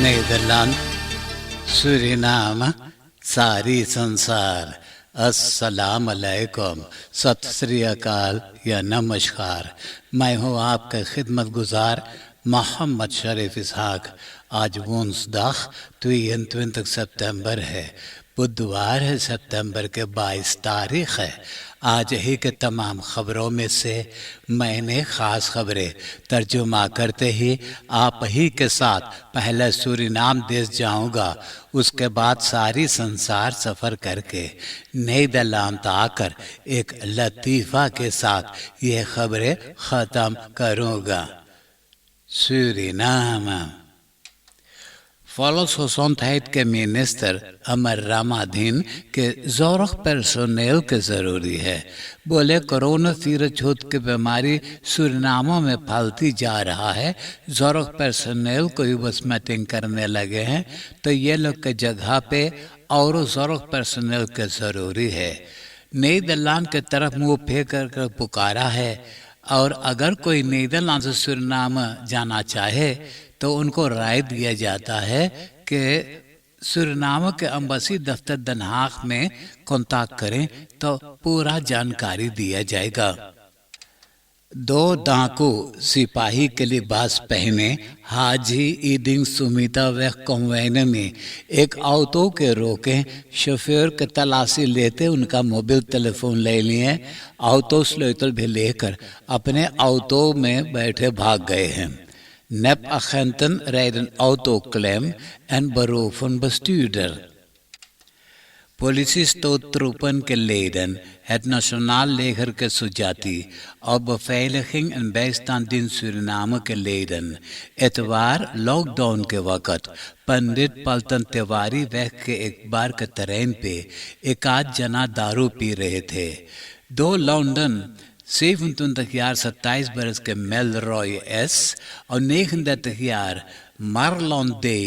Nederland, Suriname, सारी संसार, अस्सलाम अलैकुम, सत श्री अकाल या नमस्कार। मैं हूँ आपका खिदमतगुजार मोहम्मद शरीफ इसहाक। आज वोंसदाग 22 सितंबर है, बुधवार है, सितंबर के 22 तारीख है। आज ही के तमाम खबरों में से मैंने ख़ास खबरें तर्जुमा करते ही आप ही के साथ पहले सूरीनाम देश जाऊंगा, उसके बाद सारी संसार सफ़र करके नीदरलैंड आकर एक लतीफ़ा के साथ ये खबरें ख़त्म करूंगा। सूरीनाम Volksgezondheid के मिनिस्टर अमर रामाधीन के ज़ोरख पर्सोनेल के ज़रूरी है। बोले कोरोना तीरछूत की बीमारी सूरीनामों में फैलती जा रहा है। ज़ोरख पर्सोनेल को भी बस मीटिंग करने लगे हैं, तो ये लोग के जगह पे और ज़ोरख पर्सोनेल के ज़रूरी है। नीदरलैंड के तरफ मुँह फेंक कर पुकारा है, और अगर कोई नीदरलैंड से सूरीनाम जाना चाहे तो उनको राय दिया जाता है कि सूरीनाम के एम्बेसी दफ्तर दन हाग में कांटेक्ट करें तो पूरा जानकारी दिया जाएगा। दो डाकू सिपाही के लिबास पहने हाजी ईदिंग सुमिता व कॉन्वेन में एक ऑटो के रोके, शोफर के तलाशी लेते उनका मोबाइल टेलीफोन ले लिए, ऑटो स्लोतल भी लेकर अपने ऑटो में बैठे भाग गए हैं। Nepagenten rijden auto klem en beroven bestuurder. Politiestoottroepen के leden, het Nationaal Leger के सुजाती और beveiliging en bijstanddienst Suriname के leden इतवार लॉकडाउन के वक़्त पंडित पलटन तिवारी वह के एक बार के तरैन पे एक आध जना दारू पी रहे थे। दो लंदन 27 jaar 27 बरस के मेल रॉय एस और 39 jaar मार्लोन दे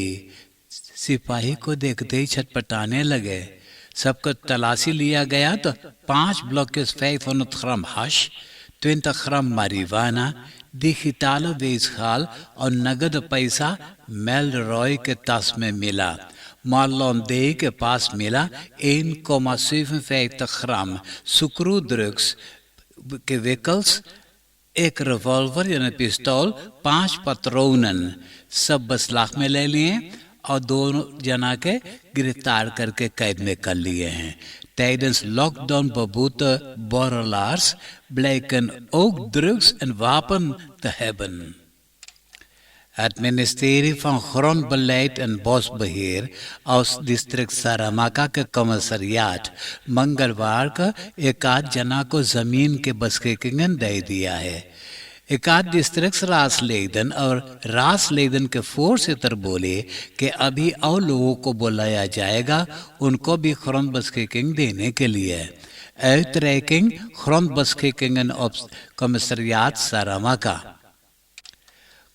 सिपाही को देखते ही छटपटाने लगे। सबको तलाशी लिया गया तो 5 blokjes 500 gram hash, 20 gram marijuana, digitale weegschaal और नगद पैसा मेल रॉय के ताश में मिला। मार्लोन दे के पास मिला 1,57 ग्राम सुक्रू ड्रग्स के व्हीकल्स, एक रिवॉल्वर यानी पिस्तौल, 5 पत्रोनन, सब बसलाख में ले लिए और दोनों जना के गिरफ्तार करके कैद में कर लिए हैं। Tijdens lockdown beboeten borrelaars blijken ook drugs en wapen te hebben. Het ministerie van Grondbeleid en Bosbeheer aus district Saramaka के कमिश्रियाट मंगलवार को एक आध जना को जमीन के बस्केकिंगन दे दिया है। एक आध डिस्ट्रिक्ट रासलेदन और रासलेदन के फोर्स इतर बोले कि अभी और लोगों को बुलाया जाएगा, उनको भी ग्रॉन्ड बस्केकिंग देने के लिए। uitreiking grondbeschenkingen op commissariaat Saramaka।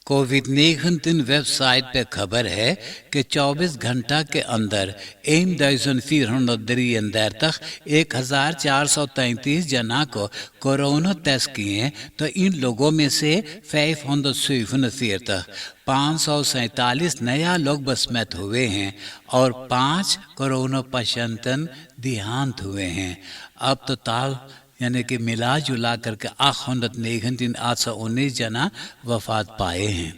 कोविड-19 वेबसाइट पे खबर है कि 24 घंटा के अंदर 1433 तक 1433 जना को कोरोना टेस्ट किए, तो इन लोगों में से 547 नया लोग बसमत हुए हैं और 5 कोरोना पेशेंट देहांत हुए हैं। अब तो ताल यानी कि मिला जुला करके 819 जना वफात पाए हैं।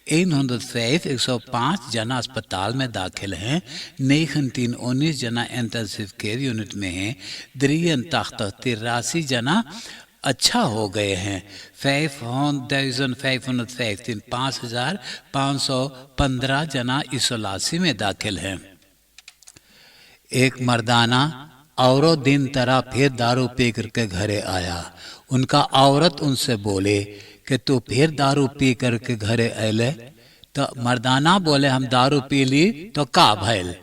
105 जना अस्पताल में दाखिल हैं, 19 जना इंटेंसिव केयर यूनिट में हैं, 83 जना अच्छा हो गए हैं। 5,515 जना इसोलासी में दाखिल हैं। एक मर्दाना औरों दिन तरह फिर दारू पी करके घरे आया। उनका औरत उनसे बोले कि तू फिर दारू पी करके घरे आले? तो मर्दाना बोले हम दारू पी ली तो का भैल।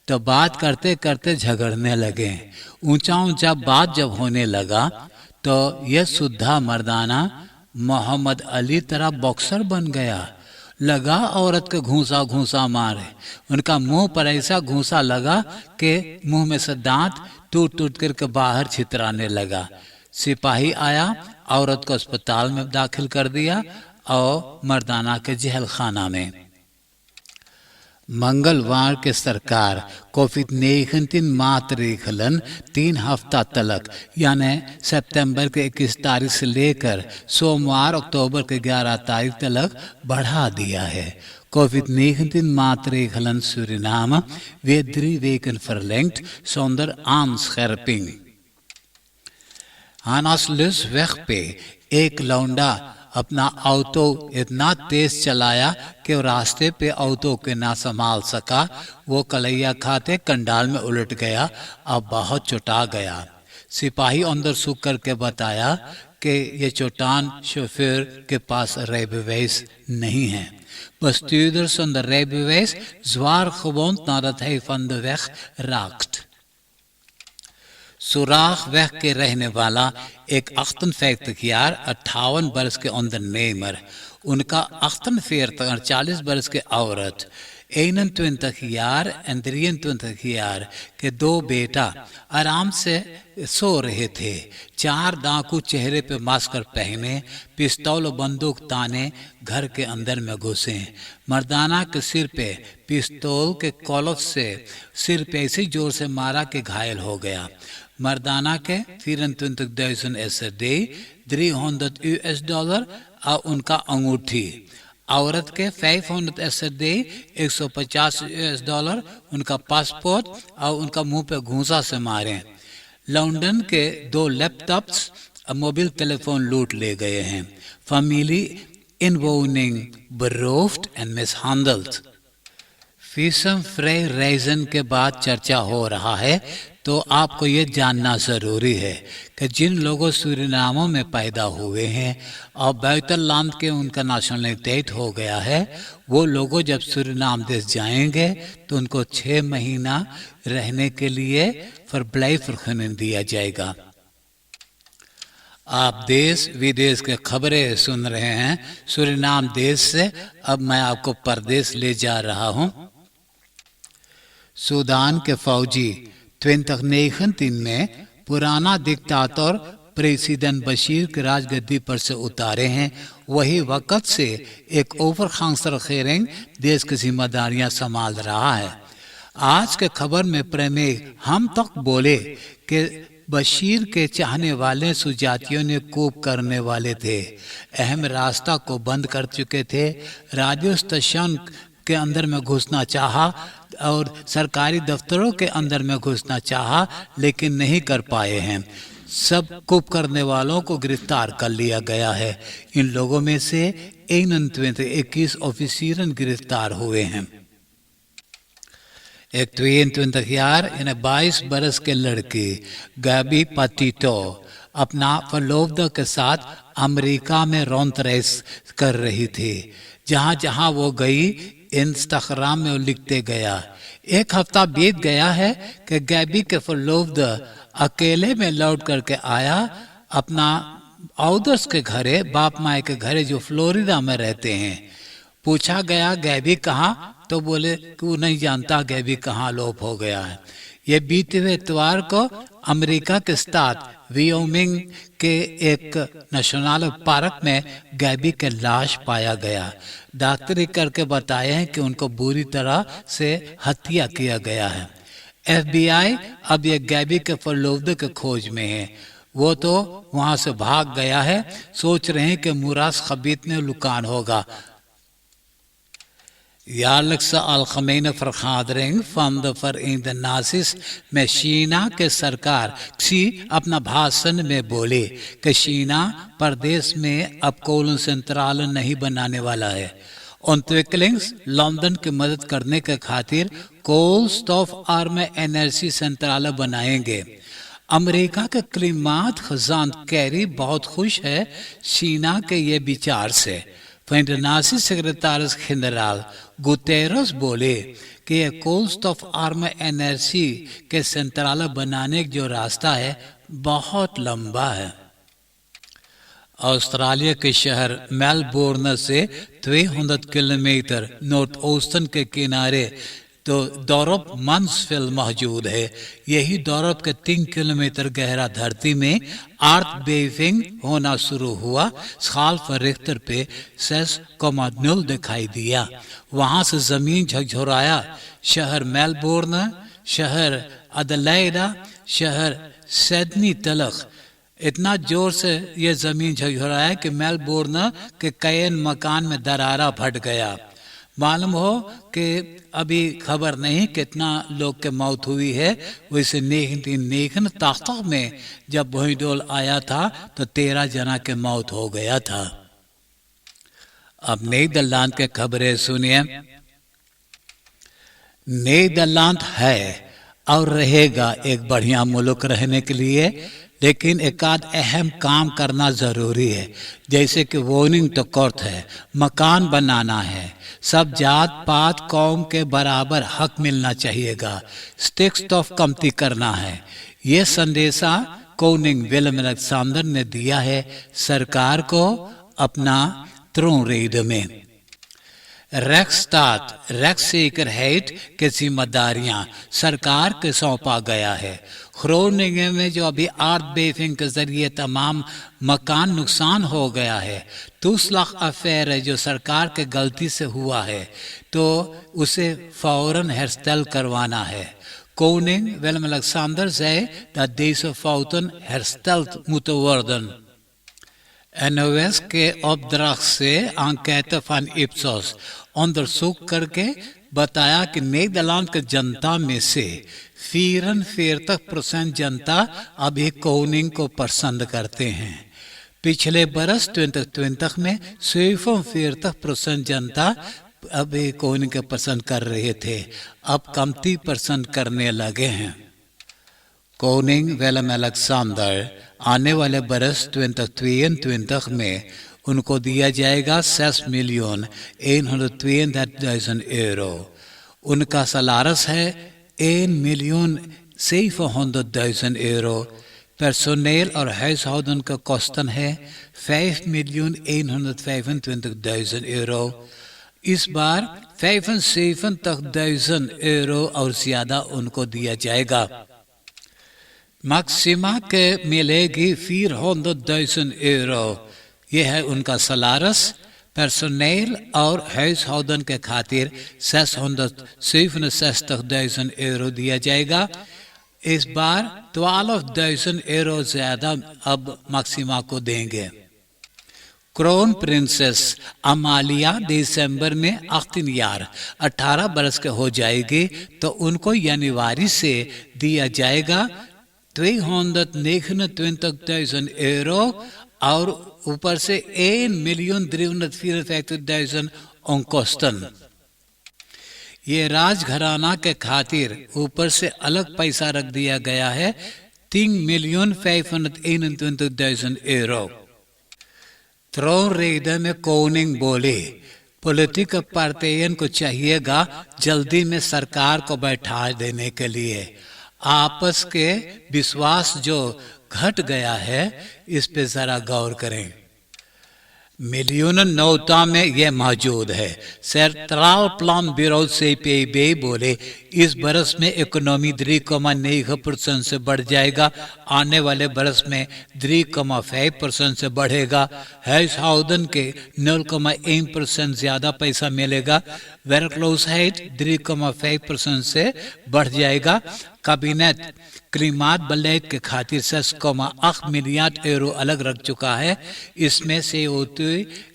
तो बात करते करते झगड़ने लगे। ऊंचा ऊंचा बात जब होने लगा तो यह सुद्धा मर्दाना मोहम्मद अली तरह बॉक्सर बन गया। लगा औरत के घूंसा घूंसा मारे। उनका मुंह पर ऐसा घूंसा लगा कि मुंह में से दांत टूट टूट करके बाहर छितराने लगा। सिपाही आया, औरत को अस्पताल में दाखिल कर दिया और मर्दाना के जेल खाना में। मंगलवार के सरकार कोविड-19 मातृकलन 3 हफ्ता तलक यानी सितंबर के 21 तारीख से लेकर सोमवार अक्टूबर के 11 तारीख तक बढ़ा दिया है। Covid-19 maatregelen Suriname weer 3 weken verlengd zonder aanscherping. हानासलुस वेग पे एक लौंडा अपना ऑटो इतना तेज चलाया कि वो रास्ते पे ऑटो के ना संभाल सका। वो कलैया खाते कंडाल में उलट गया और बहुत चोटा गया। सिपाही अंदर सूख करके बताया कि ये चोटान शोफर के पास rijbewijs नहीं है। Bestuurder zonder rijbewijs zwaar gewond nadat hij van de weg raakt. सुराख वेग के रहने वाला एक 58 jaar 58 बरस के ondernemer, उनका 48 40 बरस के औरत, 21 jaar en 23 jaar के 2 बेटा आराम से सो रहे थे। 4 डाकू चेहरे पे मास्क पहने पिस्तौल और बंदूक ताने घर के अंदर में घुसे। मर्दाना के सिर पे पिस्तौल के कॉलफ से सिर पे ऐसी जोर से मारा कि घायल हो गया। मर्दाना के 24.000 SED $300 और उनका अंगूठी। औरत के 500 SED $150 उनका पासपोर्ट और उनका मुंह पे घूंसा से मारे। लंदन के 2 लैपटॉप्स और मोबाइल टेलीफोन लूट ले गए हैं। फैमिली इनवोनिंग beroofd en mishandeld। वीज़म फ्री रीजन के बाद चर्चा हो रहा है तो आपको ये जानना ज़रूरी है कि जिन लोगों सूरीनाम में पैदा हुए हैं और बुitenland के उनका नेशनलिटी हो गया है, वो लोगों जब सूरीनाम देश जाएंगे तो उनको 6 महीना रहने के लिए verblijfvergunning दिया जाएगा। आप देश विदेश के खबरें सुन रहे हैं सूरीनाम देश से। अब मैं आपको परदेश ले जा रहा हूँ। सूडान के फौजी 2019 में पुराना डिक्टाटर प्रेसिडेंट बशीर की राजगद्दी पर से उतारे हैं। वही वक्त से एक overgangsregering देश की जिम्मेदारियां संभाल रहा है। आज के खबर में प्रमेय हम तक बोले कि बशीर के चाहने वाले सुजातियों ने कूप करने वाले थे, अहम रास्ता को बंद कर चुके थे, रेडियो स्टेशन के अंदर में घुसना चाहा और सरकारी दफ्तरों के अंदर में घुसना चाहा, लेकिन नहीं कर पाए हैं। सब कूप करने वालों को गिरफ्तार कर लिया गया है। इन लोगों में से 21 ऑफिसर गिरफ्तार हुए हैं। एक 22 jaar यानी 22 बरस के लड़की गैबी पतितो अपना फलोव्दा के साथ अमेरिका में रौंद रेस कर रही थी। जहाँ जहाँ वो गई इंस्टाग्राम में लिखते गया। 1 हफ्ता बीत गया है कि गैबी के फलोव्दा अकेले में लौट करके आया अपना औदर्स के घरे, बाप माए के घरे जो फ्लोरिडा में रहते हैं। पूछा गया गैबी कहाँ, तो बोले कि वो नहीं जानता गैबी कहाँ लोप हो गया है। ये बीते हुए इतवार को अमेरिका के स्टात वियोमिंग के एक नेशनल पार्क में गैबी के लाश पाया गया। डॉक्टरी करके बताए हैं कि उनको बुरी तरह से हत्या किया गया है। FBI अब ये गैबी के फलोव्दा के खोज में है। वो तो वहां से भाग गया है। सोच रहे हैं कि मुरास खबीत लुकान होगा। jaarlijkse algemene vergadering van de Verenigde Naties में शीना के सरकार क्सी अपना भाषण में बोले कि शीना प्रदेश में अब कोलन सेंट्रल नहीं बनाने वाला है। ontwikkelings लंदन की मदद करने के खातिर कोल स्टॉफ आर्म एनर्जी सेंट्रल बनाएंगे। अमेरिका के क्लिमात खजान कैरी बहुत खुश है शीना के ये विचार से। इंटरनेशनल सेक्रेटरी जनरल गुतेरस बोले कि ये कोस्ट ऑफ आर्म एनर्जी के सेंट्रल बनाने का जो रास्ता है बहुत लंबा है। ऑस्ट्रेलिया के शहर मेलबोर्न से 200 किलोमीटर नॉर्थ ईस्टर्न के किनारे तो दौरब मंसफिल मौजूद है। यही दौरब के 3 किलोमीटर गहरा धरती में अर्थ बेविंग होना शुरू हुआ। स्काल पर रिख्टर पे 6.0 दिखाई दिया। वहां से जमीन झकझोराया। शहर मेलबोर्न, शहर अदलाइडा, शहर सिडनी तलक इतना जोर से ये जमीन झकझोराया कि मेलबोर्न के कई मकान में दरारा फट गया। मालूम हो कि अभी खबर नहीं कितना लोग के मौत हुई है। वैसे नेखन ताकत में जब भूईडोल आया था तो 13 जना के मौत हो गया था। अब नीदरलैंड के खबरें सुनिए। नीदरलैंड है और रहेगा एक बढ़िया मुल्क रहने के लिए, लेकिन एक आध अहम काम करना जरूरी है। जैसे कि वोनिंग तो कोर्ट है, मकान बनाना है, सब जात पात कौम के बराबर हक मिलना चाहिएगा, स्टिक्स ऑफ कमती करना है। ये संदेशा कोनिंग विलियम अलेक्जेंडर ने दिया है सरकार को अपना त्रोनरेड में। रेक्सस्टाट रेक्ससेकरheid की जिम्मेदारियां सरकार के सौंपा गया है। ग्रोनिंगन में जो अभी अर्थ बेविंग के जरिए तमाम मकान नुकसान हो गया है, तुसलख अफेयर है जो सरकार के गलती से हुआ है, तो उसे फौरन हेरस्tel करवाना है। Koenig William Alexander zei dat deze fouten hersteld moeten worden. NOS के उपद्रव से enquête van Ipsos onderzoek करके बताया कि नीदरलैंड की जनता में से 44% जनता अभी कोनिंग को पसंद करते हैं। पिछले बरस 2020 में 47% जनता अभी कोनिंग को पसंद कर रहे थे, अब कमती पसंद करने लगे हैं। कोनिंग विलियम अलेक्जेंडर आने वाले बरस 2022 में उनको दिया जाएगा 6.132.000 euro। उनका सलारस है 1.700.000 euro। पर्सोनेल और huishouden का कोस्टन है 5.125.000 euro। इस बार 75.000 euro और ज्यादा उनको दिया जाएगा। मैक्सिमा के मिलेगी 400.000 euro। यह है उनका सलारस। पर्सोनेल और huishouden के खातिर 667.000 euro दिया जाएगा। इस बार 12.000 euro ज्यादा अब मैक्सिमा को देंगे। क्राउन प्रिंसेस अमालिया दिसंबर में 18 बरस के हो जाएगी, तो उनको जनवरी से दिया जाएगा 229.000 euro और ऊपर से 1.354.000 onkosten। ये राजघराना के खातिर ऊपर से अलग पैसा रख दिया गया है 3.521.000 euro। त्रोनरेड में कोनिंग बोले पॉलिटिकल पार्टियन को चाहिएगा जल्दी में सरकार को बैठा देने के लिए। आपस के विश्वास जो घट गया है इस पे जरा गौर करें। मिलियन नोटा में यह मौजूद है। सेंट्रल प्लान ब्यूरो CPB बोले इस बरस में इकोनॉमी 3.9% से बढ़ जाएगा, आने वाले बरस में 3.5% से बढ़ेगा। huishouden के 0.1% ज्यादा पैसा मिलेगा। werkloosheid 3.5% से बढ़ जाएगा। कैबिनेट klimaatbeleid के खातिर 6.8 मिलियन euro अलग रख चुका है। इसमें से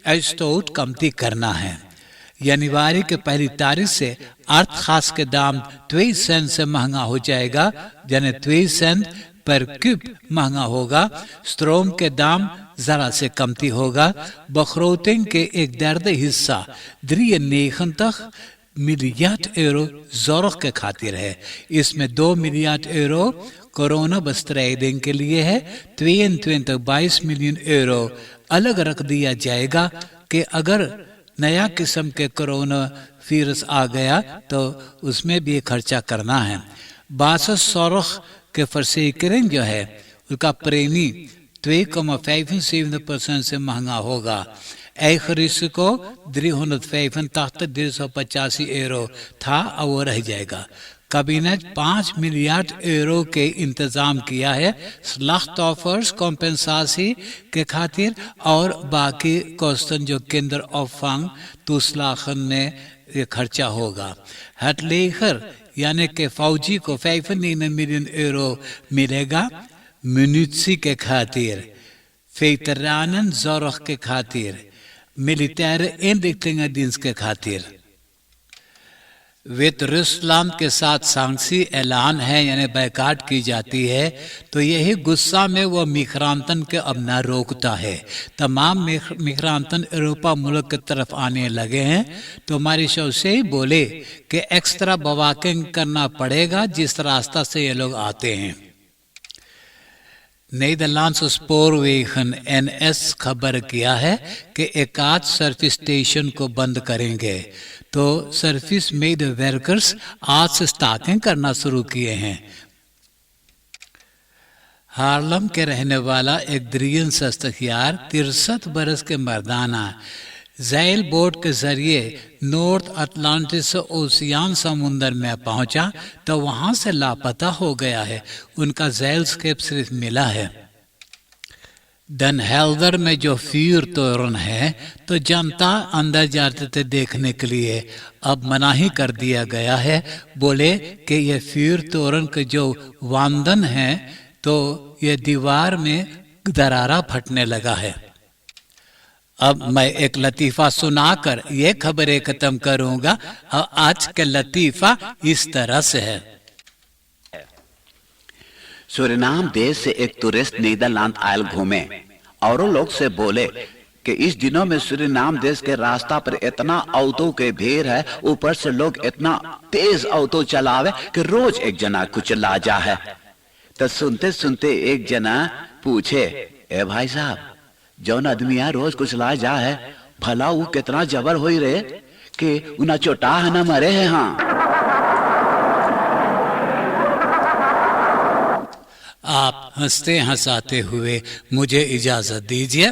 uitstoot कमती करना है। जनवरी के पहली तारीख से अर्थ खास के दाम 2 सेंट से महंगा हो जाएगा, यानी 2 सेंट पर क्यूब महंगा होगा। स्ट्रोम के दाम जरा से कमती होगा। बखरोटिंग के एक दर्द हिस्सा 93 मिलियन euro ज़रूरत के खातिर है। इसमें 2 मिलियन euro कोरोना बस्ट्रेडिंग के लिए है। 22 मिलियन euro अलग रख दिया जाएगा कि अगर नया किस्म के कोरोना वायरस आ गया तो उसमें भी खर्चा करना है। 62 के फर्सेकरिंग जो है उसका प्रेमी 2.57% से महंगा होगा। Eigen risico 385 euro था और वो रह जाएगा। कैबिनेट 5 मिलियन यूरो के इंतजाम किया है स्लाख्त ऑफर्स कॉम्पेंसासी के खातिर और बाकी क्वेश्चन जो केंद्र ऑफंग तुस्लाखन में ये खर्चा होगा। हटलेखर यानी कि फौजी को 5 मिलियन यूरो मिलेगा म्यूनिसी के खातिर, फेतरानन ज़ोरख के खातिर, मिलिटर इंडिक्लिंगडिंस के खातिर। विद रूसलैंड के साथ सांसी ऐलान है यानी बैकाट की जाती है तो यही गुस्सा में वो मिग्रांतन के अब न रोकता है। तमाम मिग्रांतन यूरोपा मुल्क की तरफ आने लगे हैं तो हमारी शो से ही बोले कि एक्स्ट्रा बवाकिंग करना पड़ेगा जिस रास्ता से ये लोग आते हैं। नीदरलैंड्स स्पोरवेगन NS खबर किया है कि एकाध सर्विस स्टेशन को बंद करेंगे तो सर्विस मेड वर्कर्स आज से स्टाकिंग करना शुरू किए हैं। हार्लम के रहने वाला एक द्रियन सस्तखियार 63 बरस के मर्दाना ज़ैल बोट के जरिए नॉर्थ अटलांटिक से ओशियान समुंदर में पहुंचा तो वहां से लापता हो गया है। उनका ज़ैल स्केप सिर्फ मिला है। डन हेल्दर में जो फ्यूर तोरण है तो जनता अंदर जाते थे देखने के लिए, अब मनाही कर दिया गया है। बोले कि ये फ्यूर तोरण के जो वांदन है तो ये दीवार में दरारा फटने लगा है। अब मैं एक लतीफ़ा सुनाकर ये खबरें खत्म करूंगा और आज का लतीफ़ा इस तरह से है। सूरीनाम देश से एक टूरिस्ट नीदरलैंड आयल घूमे और लोग से बोले कि इस दिनों में सूरीनाम देश के रास्ता पर इतना ऑटो के भीड़ है, ऊपर से लोग इतना तेज ऑटो चलावे कि रोज एक जना कुचला जा है। तो सुनते सुनते एक जना पूछे, ए भाई साहब जौन आदमी यहाँ रोज कुचला जा है भला वो कितना जबर हो रहे कि उना चोटा है ना मरे है। हाँ आप हंसते हंसाते हुए मुझे इजाजत दीजिए।